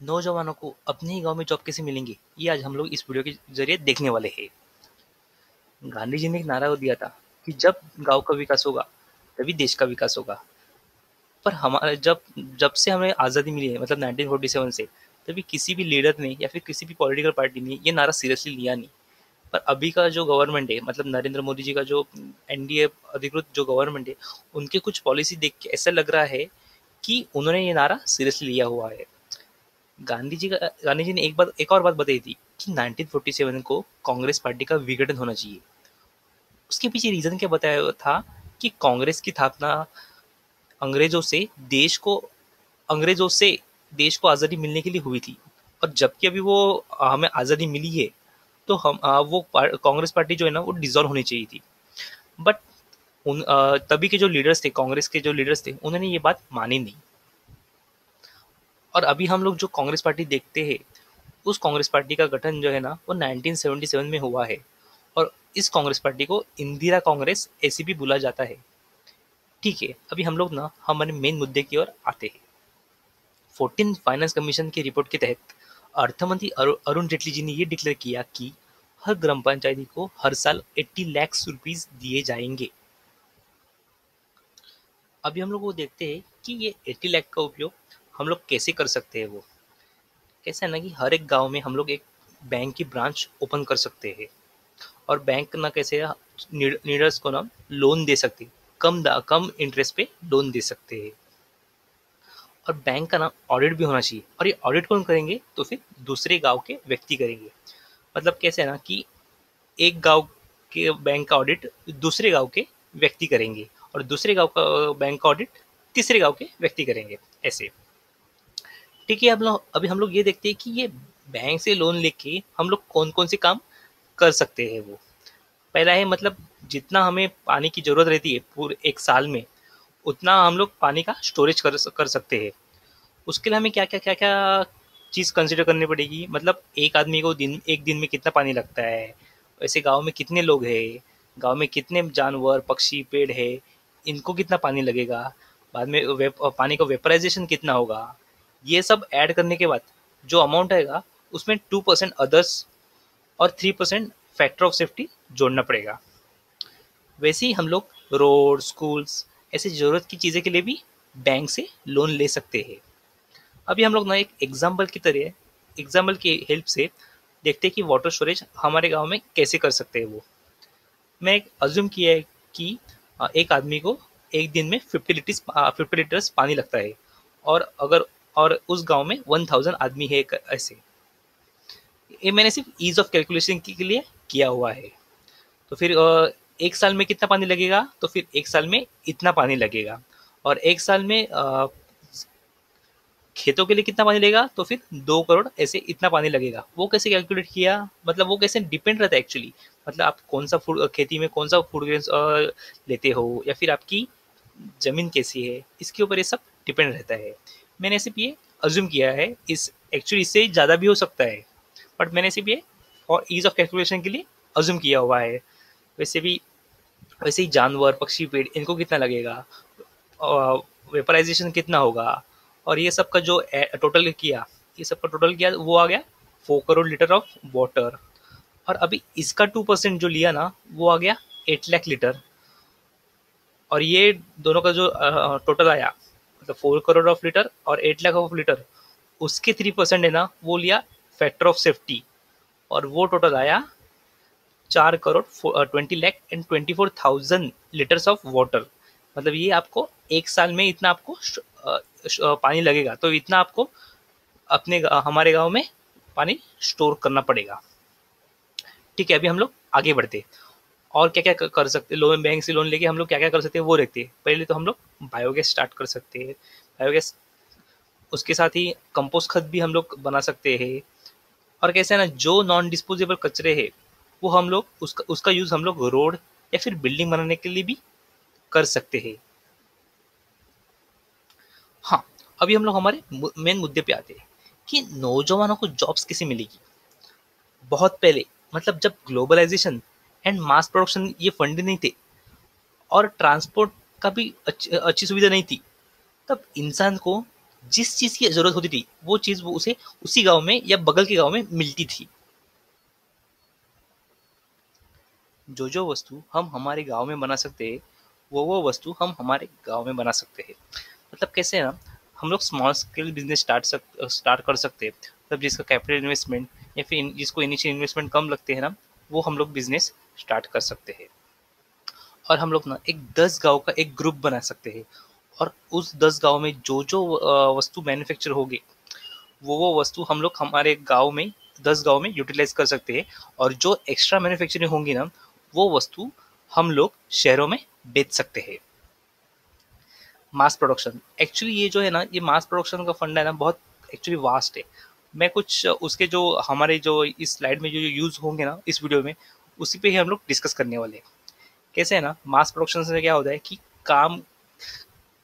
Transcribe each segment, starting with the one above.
नौजवानों को अपने ही गांव में जॉब कैसे मिलेंगी, ये आज हम लोग इस वीडियो के जरिए देखने वाले हैं। गांधी जी ने एक नारा दिया था कि जब गांव का विकास होगा तभी देश का विकास होगा। पर हमारे जब जब से हमें आज़ादी मिली है, मतलब 1947 से, तभी किसी भी लीडर ने या फिर किसी भी पॉलिटिकल पार्टी ने ये नारा सीरियसली लिया नहीं। पर अभी का जो गवर्नमेंट है, मतलब नरेंद्र मोदी जी का जो एनडीए अधिकृत जो गवर्नमेंट है, उनके कुछ पॉलिसी देख के ऐसा लग रहा है कि उन्होंने ये नारा सीरियसली लिया हुआ है। गांधी जी ने एक और बात बताई थी कि 1947 को कांग्रेस पार्टी का विघटन होना चाहिए। उसके पीछे रीजन क्या बताया था कि कांग्रेस की स्थापना अंग्रेजों से देश को अंग्रेजों से देश को आज़ादी मिलने के लिए हुई थी। और जबकि अभी वो हमें आज़ादी मिली है, तो कांग्रेस पार्टी जो है ना, वो डिसॉल्व होनी चाहिए थी। बट तभी के जो लीडर्स थे, कांग्रेस के जो लीडर्स थे, उन्होंने ये बात मानी नहीं। और अभी हम लोग जो कांग्रेस पार्टी देखते हैं, उस कांग्रेस पार्टी का गठन जो है ना, वो 1977 में हुआ है। और इस कांग्रेस पार्टी को इंदिरा कांग्रेस ऐसे भी बुला जाता है। ठीक है, अभी हम लोग ना हमारे मेन मुद्दे की ओर आते हैं। 14 फाइनेंस कमीशन की रिपोर्ट के तहत अर्थमंत्री अरुण जेटली जी ने ये डिक्लेयर किया कि हर ग्राम पंचायती को हर साल 80 लाख रुपीस दिए जाएंगे। अभी हम लोग वो देखते हैं कि ये 80 लाख का उपयोग हम लोग कैसे कर सकते हैं। वो कैसा है ना कि हर एक गांव में हम लोग एक बैंक की ब्रांच ओपन कर सकते हैं। और बैंक ना कैसे नीडर्स को ना लोन दे सकते हैं, कम इंटरेस्ट पे लोन दे सकते हैं। और बैंक का ना ऑडिट भी होना चाहिए। और ये ऑडिट कौन करेंगे, तो फिर दूसरे गांव के व्यक्ति करेंगे। मतलब कैसे है ना कि एक गांव के बैंक का ऑडिट दूसरे गांव के व्यक्ति करेंगे, और दूसरे गांव का बैंक का ऑडिट तीसरे गांव के व्यक्ति करेंगे, ऐसे। ठीक है, अभी हम लोग ये देखते हैं कि ये बैंक से लोन लेके हम लोग कौन कौन से काम कर सकते हैं। वो पहला है, मतलब जितना हमें पानी की जरूरत रहती है पूरे एक साल में, उतना हम लोग पानी का स्टोरेज कर सकते हैं। उसके लिए हमें क्या क्या चीज़ कंसिडर करनी पड़ेगी। मतलब एक आदमी को एक दिन में कितना पानी लगता है, वैसे गांव में कितने लोग हैं, गांव में कितने जानवर पक्षी पेड़ है, इनको कितना पानी लगेगा, बाद में पानी का वेपराइजेशन कितना होगा। ये सब ऐड करने के बाद जो अमाउंट आएगा, उसमें 2% अदर्स और 3% फैक्टर ऑफ सेफ्टी जोड़ना पड़ेगा। वैसे ही हम लोग रोड स्कूल्स ऐसी ज़रूरत की चीज़ें के लिए भी बैंक से लोन ले सकते हैं। अभी हम लोग ना एक एग्जाम्पल की हेल्प से देखते हैं कि वाटर स्टोरेज हमारे गांव में कैसे कर सकते हैं। वो मैं एक अज्यूम किया है कि एक आदमी को एक दिन में 50 लीटर्स पानी लगता है। और अगर और उस गांव में 1000 आदमी है, ऐसे। ये मैंने सिर्फ ईज ऑफ कैलकुलेशन के लिए किया हुआ है। तो फिर एक साल में कितना पानी लगेगा, तो फिर एक साल में इतना पानी लगेगा। और एक साल में खेतों के लिए कितना पानी लगेगा, तो फिर 2 करोड़ ऐसे इतना पानी लगेगा। वो कैसे कैलकुलेट किया, मतलब वो कैसे डिपेंड रहता है एक्चुअली। मतलब आप कौन सा फूड खेती में कौन सा फूड ग्रेन्स लेते हो, या फिर आपकी ज़मीन कैसी है, इसके ऊपर ये सब डिपेंड रहता है। मैंने सिर्फ ये अज्यूम किया है, इस एक्चुअली इससे ज़्यादा भी हो सकता है, बट मैंने सिर्फ ये फॉर ईज ऑफ कैलकुलेशन के लिए अज्यूम किया हुआ है। वैसे भी वैसे ही जानवर पक्षी पेड़ इनको कितना लगेगा, वेपराइजेशन कितना होगा, और ये सब का जो टोटल किया, वो आ गया 4 करोड़ लीटर ऑफ वाटर। और अभी इसका 2% जो लिया ना, वो आ गया 8 लाख लीटर। और ये दोनों का जो टोटल आया, मतलब 4 करोड़ ऑफ लीटर और 8 लाख ऑफ लीटर, उसके 3% है ना, वो लिया फैक्टर ऑफ सेफ्टी। और वो टोटल आया 4 crore 20 lakh and 24,000 litres of water. मतलब ये आपको एक साल में इतना आपको पानी लगेगा, तो इतना आपको हमारे गांव में पानी स्टोर करना पड़ेगा। ठीक है, अभी हम लोग आगे बढ़ते हैं। और क्या क्या कर सकते हैं, लोन बैंक से लोन लेके हम लोग क्या क्या कर सकते हैं वो देखते हैं। पहले तो हम लोग बायोगैस स्टार्ट कर सकते हैं। बायोगैस, उसके साथ ही कंपोस्ट खत भी हम लोग बना सकते हैं। और कैसे है ना, जो नॉन डिस्पोजेबल कचरे है, वो हम लोग उसका उसका यूज़ हम लोग रोड या फिर बिल्डिंग बनाने के लिए भी कर सकते हैं। हाँ, अभी हम लोग हमारे मेन मुद्दे पे आते हैं कि नौजवानों को जॉब्स कैसे मिलेगी। बहुत पहले, मतलब जब ग्लोबलाइजेशन एंड मास प्रोडक्शन ये फंड नहीं थे, और ट्रांसपोर्ट का भी अच्छी सुविधा नहीं थी, तब इंसान को जिस चीज़ की ज़रूरत होती थी वो चीज़ वो उसे उसी गाँव में या बगल के गाँव में मिलती थी। जो जो वस्तु हम हमारे गाँव में बना सकते हैं वो वस्तु हम हमारे गाँव में बना सकते हैं। मतलब कैसे है ना, हम लोग स्मॉल स्केल बिजनेस स्टार्ट कर सकते हैं। मतलब जिसका कैपिटल इन्वेस्टमेंट या फिर जिसको इनिशियल इन्वेस्टमेंट कम लगते हैं ना, वो हम लोग बिजनेस स्टार्ट कर सकते हैं। और हम लोग ना एक 10 गांव का एक ग्रुप बना सकते हैं। और उस 10 गांव में जो जो वस्तु मैन्युफैक्चर होगी वो वस्तु हम लोग हमारे गांव में 10 गांव में यूटिलाइज कर सकते हैं। और जो एक्स्ट्रा मैन्युफैक्चरिंग होंगी ना, वो वस्तु हम लोग शहरों में बेच सकते हैं। मास प्रोडक्शन, एक्चुअली ये जो है ना, ये मास प्रोडक्शन का फंडा है ना, बहुत एक्चुअली वास्ट है। मैं कुछ उसके जो हमारे जो इस स्लाइड में जो यूज होंगे ना इस वीडियो में, उसी पे ही हम लोग डिस्कस करने वाले हैं। कैसे है ना, मास प्रोडक्शन से क्या होता है कि काम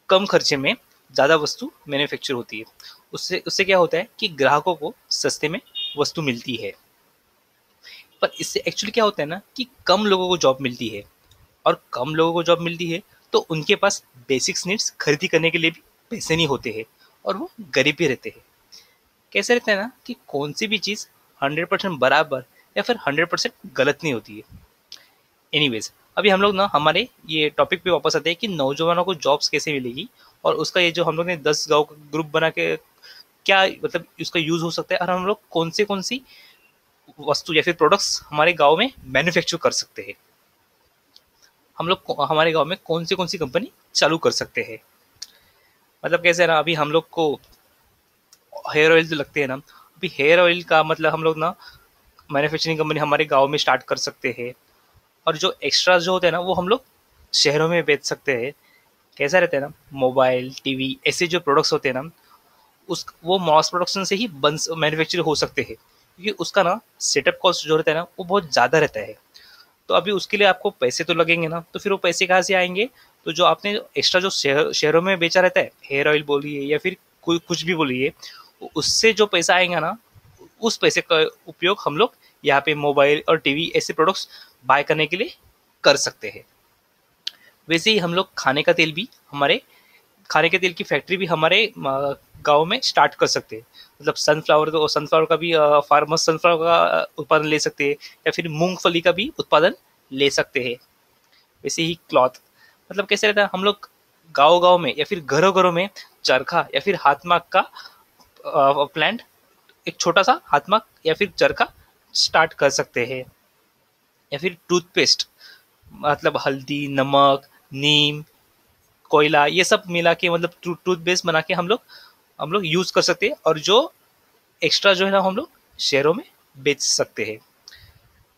कम खर्चे में ज़्यादा वस्तु मैन्युफैक्चर होती है। उससे उससे क्या होता है कि ग्राहकों को सस्ते में वस्तु मिलती है। पर इससे एक्चुअली क्या होता है ना कि कम लोगों को जॉब मिलती है। और कम लोगों को जॉब मिलती है तो उनके पास बेसिक्स नीड्स खरीदी करने के लिए भी पैसे नहीं होते हैं। और वो गरीब भी रहते हैं। कैसे रहते हैं ना कि कौन सी भी चीज़ 100% बराबर या फिर 100% गलत नहीं होती है। एनीवेज, अभी हम लोग ना हमारे ये टॉपिक पे वापस आते हैं कि नौजवानों को जॉब्स कैसे मिलेगी। और उसका ये जो हम लोग ने 10 गांव का ग्रुप बना के क्या मतलब उसका यूज हो सकता है, और हम लोग कौन सी वस्तु या फिर प्रोडक्ट्स हमारे गांव में मैन्युफैक्चर कर सकते हैं। हम लोग हमारे गांव में कौन सी कंपनी चालू कर सकते हैं। मतलब कैसे है ना, अभी हम लोग को हेयर ऑयल जो लगते हैं ना, अभी हेयर ऑयल का मतलब हम लोग ना मैन्युफैक्चरिंग कंपनी हमारे गांव में स्टार्ट कर सकते हैं। और जो एक्स्ट्रा जो होते हैं ना, वो हम लोग शहरों में बेच सकते हैं। कैसा रहता है ना, मोबाइल टीवी ऐसे जो प्रोडक्ट्स होते हैं ना, उस वो मास प्रोडक्शन से ही बन मैन्युफैक्चर हो सकते हैं। क्योंकि उसका ना सेटअप कॉस्ट जो रहता है ना, वो बहुत ज़्यादा रहता है। तो अभी उसके लिए आपको पैसे तो लगेंगे ना, तो फिर वो पैसे कहाँ से आएंगे। तो जो आपने एक्स्ट्रा जो शहरों में बेचा रहता है, हेयर ऑयल बोलिए या फिर कोई कुछ भी बोलिए, उससे जो पैसा आएगा ना, उस पैसे का उपयोग हम लोग यहाँ पे मोबाइल और टीवी ऐसे प्रोडक्ट्स बाय करने के लिए कर सकते हैं। वैसे ही हम लोग खाने के तेल की फैक्ट्री भी हमारे गांव में स्टार्ट कर सकते हैं। मतलब सनफ्लावर का भी फार्मर्स सनफ्लावर का उत्पादन ले सकते हैं। या फिर मूंगफली का भी उत्पादन ले सकते हैं। वैसे ही क्लॉथ, मतलब कैसे रहता है, हम लोग गांव गांव में या फिर घरों घरों में चरखा या फिर हाथ माग का प्लांट, एक छोटा सा हाथ माग या फिर चरखा स्टार्ट कर सकते हैं। या फिर टूथपेस्ट, मतलब हल्दी नमक नीम कोयला ये सब मिला के, मतलब टूथपेस्ट बना के हम लोग यूज कर सकते हैं। और जो एक्स्ट्रा जो है ना, हम लोग शहरों में बेच सकते हैं।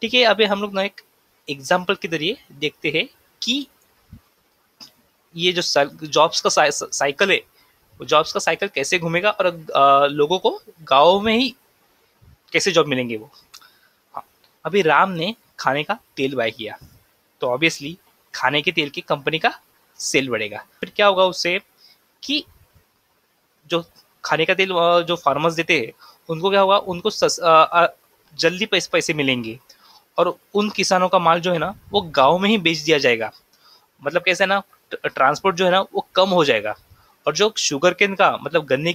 ठीक है, अभी हम लोग ना एक एग्जाम्पल के जरिए देखते हैं कि ये जो जॉब्स का साइकिल है, वो जॉब्स का साइकिल कैसे घूमेगा। और लोगों को गाँव में ही कैसे जॉब मिलेंगे वो। हाँ, अभी राम ने खाने का तेल बाय किया, तो ऑब्वियसली खाने के तेल की कंपनी का सेल बढ़ेगा। फिर क्या होगा उससे कि जो खाने का तेल जो फार्मर्स देते हैं, उनको क्या होगा, उनको जल्दी पैसे मिलेंगे। और उन किसानों का माल जो है ना, वो गांव में ही बेच दिया जाएगा। मतलब कैसे है ना, ट्रांसपोर्ट जो है ना वो कम हो जाएगा। और जो शुगर केन का मतलब गन्ने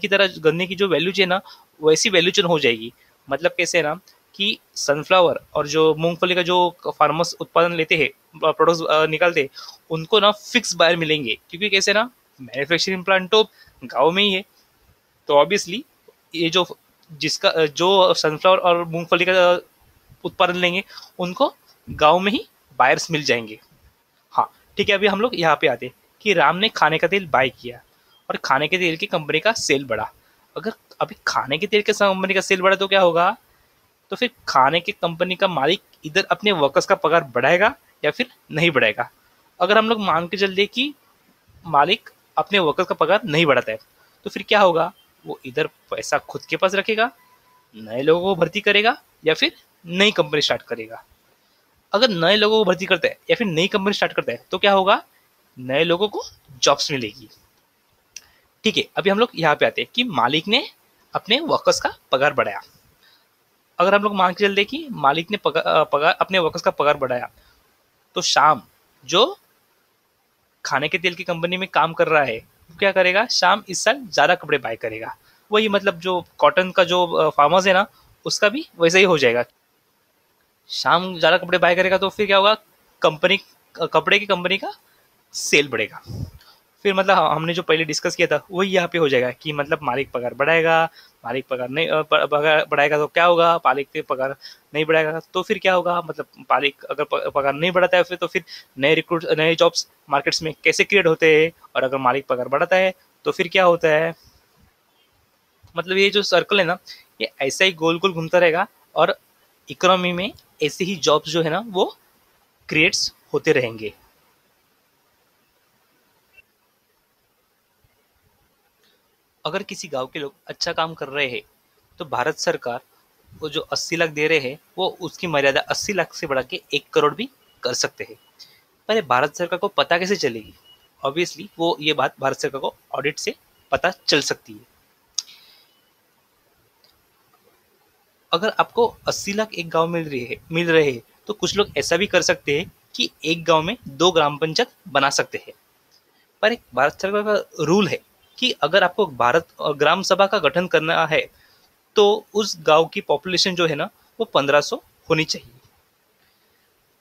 की जो वैल्यू चेन ना, वैसी वैल्यू चेन हो जाएगी। मतलब कैसे है ना कि सनफ्लावर और जो मूंगफली का जो फार्मर्स उत्पादन लेते हैं, प्रोडक्ट्स निकालते हैं, उनको ना फिक्स बायर मिलेंगे। क्योंकि कैसे ना, मैन्युफैक्चरिंग प्लांट तो गाँव में ही है। तो ऑब्वियसली ये जिसका जो सनफ्लावर और मूंगफली का उत्पादन लेंगे, उनको गांव में ही बायर्स मिल जाएंगे। हाँ, ठीक है, अभी हम लोग यहाँ पे आते हैं कि राम ने खाने का तेल बाय किया और खाने के तेल की कंपनी का सेल बढ़ा। अगर अभी खाने के तेल के कंपनी का सेल बढ़ा तो क्या होगा, तो फिर खाने की कंपनी का मालिक इधर अपने वर्कर्स का पगार बढ़ाएगा या फिर नहीं बढ़ाएगा। अगर हम लोग मान के चल दे कि मालिक अपने वर्कर्स का पगार नहीं बढ़ाता है, तो फिर क्या होगा, वो इधर पैसा खुद के पास रखेगा, नए लोगों को भर्ती करेगा या फिर नई कंपनी स्टार्ट करेगा। अगर नए लोगों को भर्ती करता है या फिर नई कंपनी स्टार्ट करता है, तो क्या होगा, नए लोगों को जॉब्स मिलेगी। ठीक है, अभी हम लोग यहाँ पे आते हैं कि मालिक ने अपने वर्कर्स का पगार बढ़ाया। अगर हम लोग मान के चलते कि मालिक ने पगार अपने वर्कर्स का पगार बढ़ाया, तो शाम जो खाने के तेल की कंपनी में काम कर रहा है, क्या करेगा, शाम इस साल ज़्यादा कपड़े बाय करेगा। वही मतलब जो कॉटन का जो फार्मर्स है ना, उसका भी वैसा ही हो जाएगा। शाम ज़्यादा कपड़े बाय करेगा तो फिर क्या होगा, कंपनी, कपड़े की कंपनी का सेल बढ़ेगा। फिर मतलब हमने जो पहले डिस्कस किया था वही यहाँ पे हो जाएगा कि मतलब मालिक पगार बढ़ाएगा, मालिक पगार नहीं पगार बढ़ाएगा तो क्या होगा, मालिक के पगार नहीं बढ़ाएगा तो फिर क्या होगा, मतलब मालिक अगर पगार नहीं बढ़ाता है फिर तो फिर नए जॉब्स मार्केट्स में कैसे क्रिएट होते हैं, और अगर मालिक पगार बढ़ाता है तो फिर क्या होता है। मतलब ये जो सर्कल है ना, ये ऐसा ही गोल गोल घूमता रहेगा, और इकोनॉमी में ऐसे ही जॉब्स जो है ना वो क्रिएट्स होते रहेंगे। अगर किसी गांव के लोग अच्छा काम कर रहे हैं तो भारत सरकार वो जो 80 लाख दे रहे हैं वो उसकी मर्यादा 80 लाख से बढ़ा के 1 करोड़ भी कर सकते हैं। पर ये भारत सरकार को पता कैसे चलेगी? ऑब्वियसली वो ये बात भारत सरकार को ऑडिट से पता चल सकती है। अगर आपको 80 लाख एक गांव मिल रहे हैं तो कुछ लोग ऐसा भी कर सकते हैं कि एक गांव में 2 ग्राम पंचायत बना सकते हैं। पर एक भारत सरकार का रूल है कि अगर आपको भारत ग्राम सभा का गठन करना है तो उस गांव की पॉपुलेशन जो है ना वो 1500 होनी चाहिए।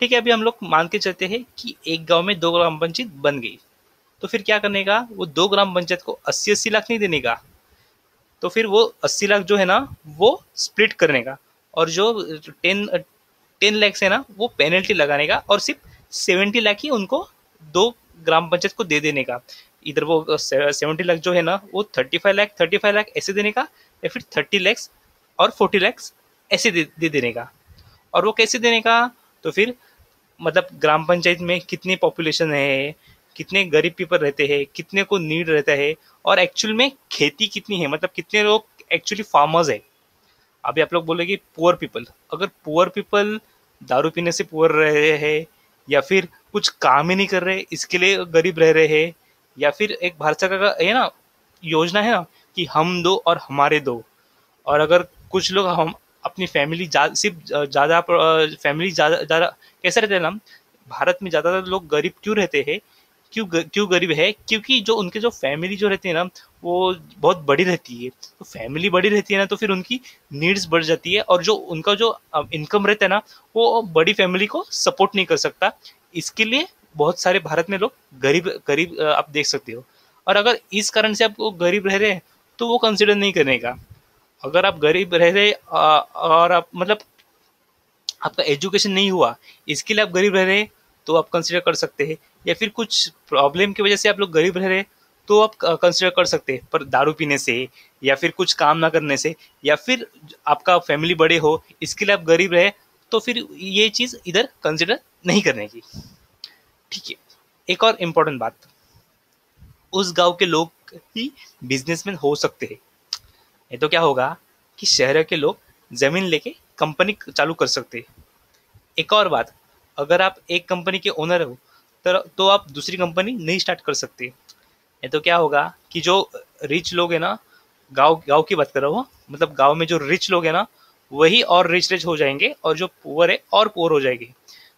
ठीक है, अभी हम लोग मान के चलते हैं कि एक गांव में 2 ग्राम पंचायत बन गई, तो फिर क्या करने का, वो 2 ग्राम पंचायत को 80-80 लाख नहीं देने का, तो फिर वो 80 लाख जो है ना वो स्प्लिट करने का, और जो 10 10 लैक्स है ना वो पेनल्टी लगाने का, और सिर्फ 70 लाख ही उनको 2 ग्राम पंचायत को दे देने का। इधर वो 70 लाख जो है ना वो 35 लाख ऐसे देने का, या फिर 30 लैक्स और 40 लैक्स ऐसे दे देने का। और वो कैसे देने का, तो फिर मतलब ग्राम पंचायत में कितनी पॉपुलेशन है, कितने गरीब पीपल रहते हैं, कितने को नीड रहता है, और एक्चुअल में खेती कितनी है, मतलब कितने लोग एक्चुअली फार्मर्स है। अभी आप लोग बोले कि पुअर पीपल, अगर पुअर पीपल दारू पीने से पुअर रहे हैं, या फिर कुछ काम ही नहीं कर रहे इसके लिए गरीब रह रहे हैं, या फिर एक भारत सरकार का है ना योजना है ना कि हम दो और हमारे दो, और अगर कुछ लोग हम अपनी फैमिली सिर्फ ज़्यादा फैमिली ज़्यादा ज़्यादा कैसे रहते हैं ना, भारत में ज़्यादातर लोग गरीब क्यों रहते हैं, क्यों गरीब है, क्योंकि जो उनके जो फैमिली जो रहती है ना वो बहुत बड़ी रहती है। तो फैमिली बड़ी रहती है ना तो फिर उनकी नीड्स बढ़ जाती है, और जो उनका जो इनकम रहता है ना वो बड़ी फैमिली को सपोर्ट नहीं कर सकता। इसके लिए बहुत सारे भारत में लोग गरीब गरीब आप देख सकते हो। और अगर इस कारण से आप वो गरीब रह रहे हैं तो वो कंसिडर नहीं करने का। अगर आप गरीब रह रहे और आप मतलब आपका एजुकेशन नहीं हुआ इसके लिए आप गरीब रह रहे हैं तो आप कंसिडर कर सकते हैं, या फिर कुछ प्रॉब्लम की वजह से आप लोग गरीब रह रहे हैं तो आप कंसिडर कर सकते हैं। पर दारू पीने से, या फिर कुछ काम ना करने से, या फिर आपका फैमिली बड़े हो इसके लिए आप गरीब रहे, तो फिर ये चीज़ इधर कंसिडर नहीं करने की। ठीक है, एक और इम्पोर्टेंट बात, उस गांव के लोग ही बिजनेसमैन हो सकते हैं। नहीं तो क्या होगा कि शहर के लोग जमीन लेके कंपनी चालू कर सकते हैं। एक और बात, अगर आप एक कंपनी के ओनर हो तो आप दूसरी कंपनी नहीं स्टार्ट कर सकते। नहीं तो क्या होगा कि जो रिच लोग हैं ना, गांव गांव की बात कर रहा हूँ, मतलब गांव में जो रिच लोग हैं ना वही और रिच रिच हो जाएंगे, और जो पुअर है और पुअर हो जाएंगे।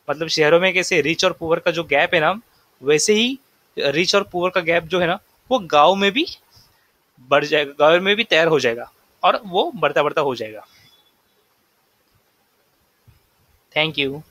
मतलब शहरों में कैसे रिच और पुअर का जो गैप है ना, वैसे ही रिच और पुअर का गैप जो है ना वो गांव में भी बढ़ जाएगा, गांव में भी तैयार हो जाएगा, और वो बढ़ता बढ़ता हो जाएगा। Thank you.